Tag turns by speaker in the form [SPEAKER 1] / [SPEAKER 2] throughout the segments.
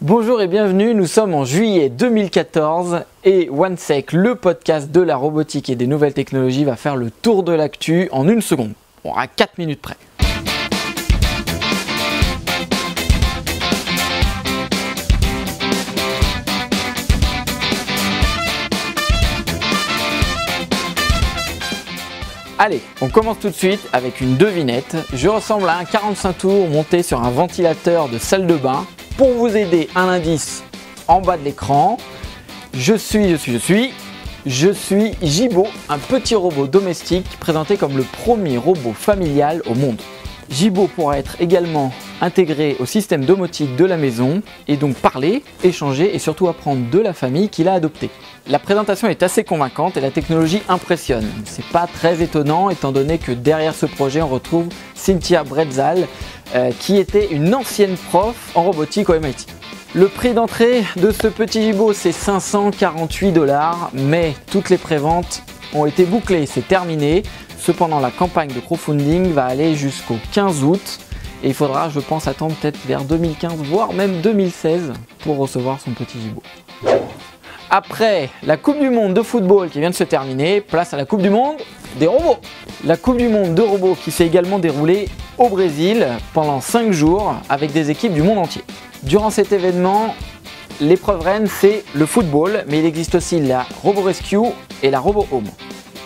[SPEAKER 1] Bonjour et bienvenue, nous sommes en juillet 2014 et OneSec, le podcast de la robotique et des nouvelles technologies, va faire le tour de l'actu en une seconde. On aura 4 minutes près. Allez, on commence tout de suite avec une devinette. Je ressemble à un 45 tours monté sur un ventilateur de salle de bain. Pour vous aider, un indice en bas de l'écran. Je suis Jibo, un petit robot domestique présenté comme le premier robot familial au monde. Jibo pourra être également intégré au système domotique de la maison et donc parler, échanger et surtout apprendre de la famille qu'il a adoptée. La présentation est assez convaincante et la technologie impressionne. C'est pas très étonnant étant donné que derrière ce projet on retrouve Cynthia Bretzal qui était une ancienne prof en robotique au MIT. Le prix d'entrée de ce petit Jibo c'est 548 $, mais toutes les préventes ont été bouclées, c'est terminé. Cependant la campagne de crowdfunding va aller jusqu'au 15 août et il faudra je pense attendre peut-être vers 2015 voire même 2016 pour recevoir son petit Jibo. Après la Coupe du Monde de football qui vient de se terminer, place à la Coupe du Monde des robots. La Coupe du Monde de robots qui s'est également déroulée au Brésil pendant 5 jours avec des équipes du monde entier. Durant cet événement, l'épreuve reine c'est le football, mais il existe aussi la Robo Rescue et la Robo Home.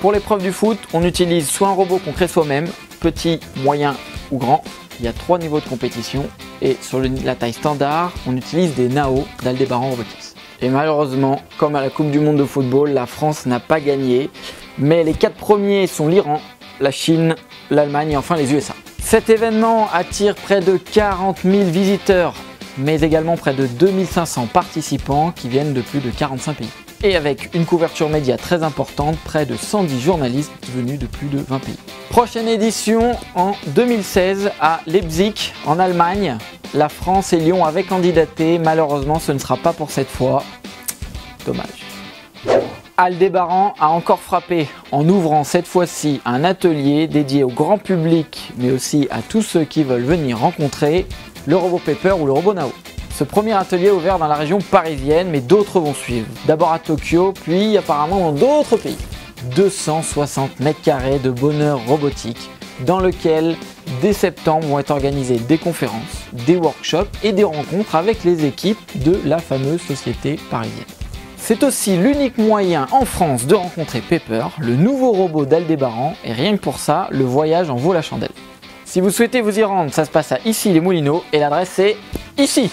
[SPEAKER 1] Pour l'épreuve du foot, on utilise soit un robot qu'on crée soi-même, petit, moyen ou grand. Il y a 3 niveaux de compétition et sur la taille standard, on utilise des Nao d'Aldebaran Robotics. Et malheureusement, comme à la Coupe du Monde de football, la France n'a pas gagné. Mais les 4 premiers sont l'Iran, la Chine, l'Allemagne et enfin les USA. Cet événement attire près de 40 000 visiteurs, mais également près de 2500 participants qui viennent de plus de 45 pays. Et avec une couverture média très importante, près de 110 journalistes venus de plus de 20 pays. Prochaine édition en 2016 à Leipzig, en Allemagne. La France et Lyon avaient candidaté, malheureusement ce ne sera pas pour cette fois. Dommage. Aldebaran a encore frappé en ouvrant cette fois-ci un atelier dédié au grand public, mais aussi à tous ceux qui veulent venir rencontrer le robot Pepper ou le robot Nao. Ce premier atelier est ouvert dans la région parisienne, mais d'autres vont suivre. D'abord à Tokyo, puis apparemment dans d'autres pays. 260 mètres carrés de bonheur robotique, dans lequel dès septembre vont être organisées des conférences, des workshops et des rencontres avec les équipes de la fameuse société parisienne. C'est aussi l'unique moyen en France de rencontrer Pepper, le nouveau robot d'Aldebaran, et rien que pour ça, le voyage en vaut la chandelle. Si vous souhaitez vous y rendre, ça se passe à Issy-les-Moulineaux et l'adresse est ici.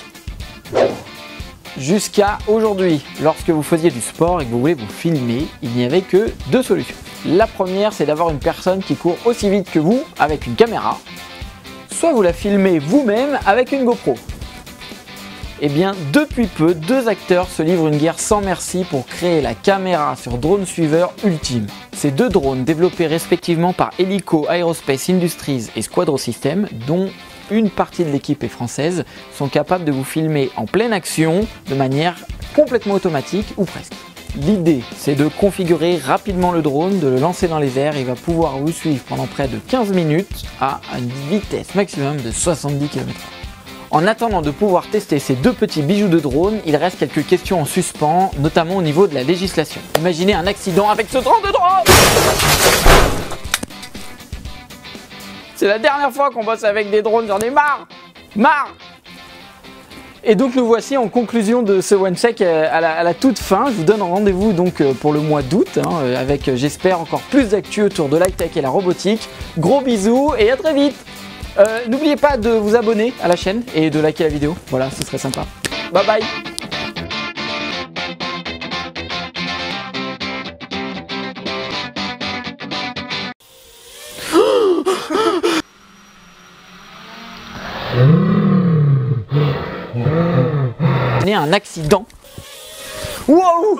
[SPEAKER 1] Jusqu'à aujourd'hui, lorsque vous faisiez du sport et que vous voulez vous filmer, il n'y avait que 2 solutions. La première, c'est d'avoir une personne qui court aussi vite que vous avec une caméra, soit vous la filmez vous-même avec une GoPro. Eh bien, depuis peu, 2 acteurs se livrent une guerre sans merci pour créer la caméra sur drone suiveur ultime. Ces 2 drones, développés respectivement par Helico Aerospace Industries et Squadro Systems, dont une partie de l'équipe est française, sont capables de vous filmer en pleine action de manière complètement automatique ou presque. L'idée, c'est de configurer rapidement le drone, de le lancer dans les airs et il va pouvoir vous suivre pendant près de 15 minutes à une vitesse maximum de 70 km/h. En attendant de pouvoir tester ces 2 petits bijoux de drone, il reste quelques questions en suspens, notamment au niveau de la législation. Imaginez un accident avec ce drone de drone! C'est la dernière fois qu'on bosse avec des drones, j'en ai marre! Marre! Et donc nous voici en conclusion de ce OneSec à la toute fin. Je vous donne rendez-vous donc pour le mois d'août avec j'espère encore plus d'actu autour de l'high-tech et la robotique. Gros bisous et à très vite! N'oubliez pas de vous abonner à la chaîne et de liker la vidéo, voilà, ce serait sympa. Bye bye. Un accident. Wow!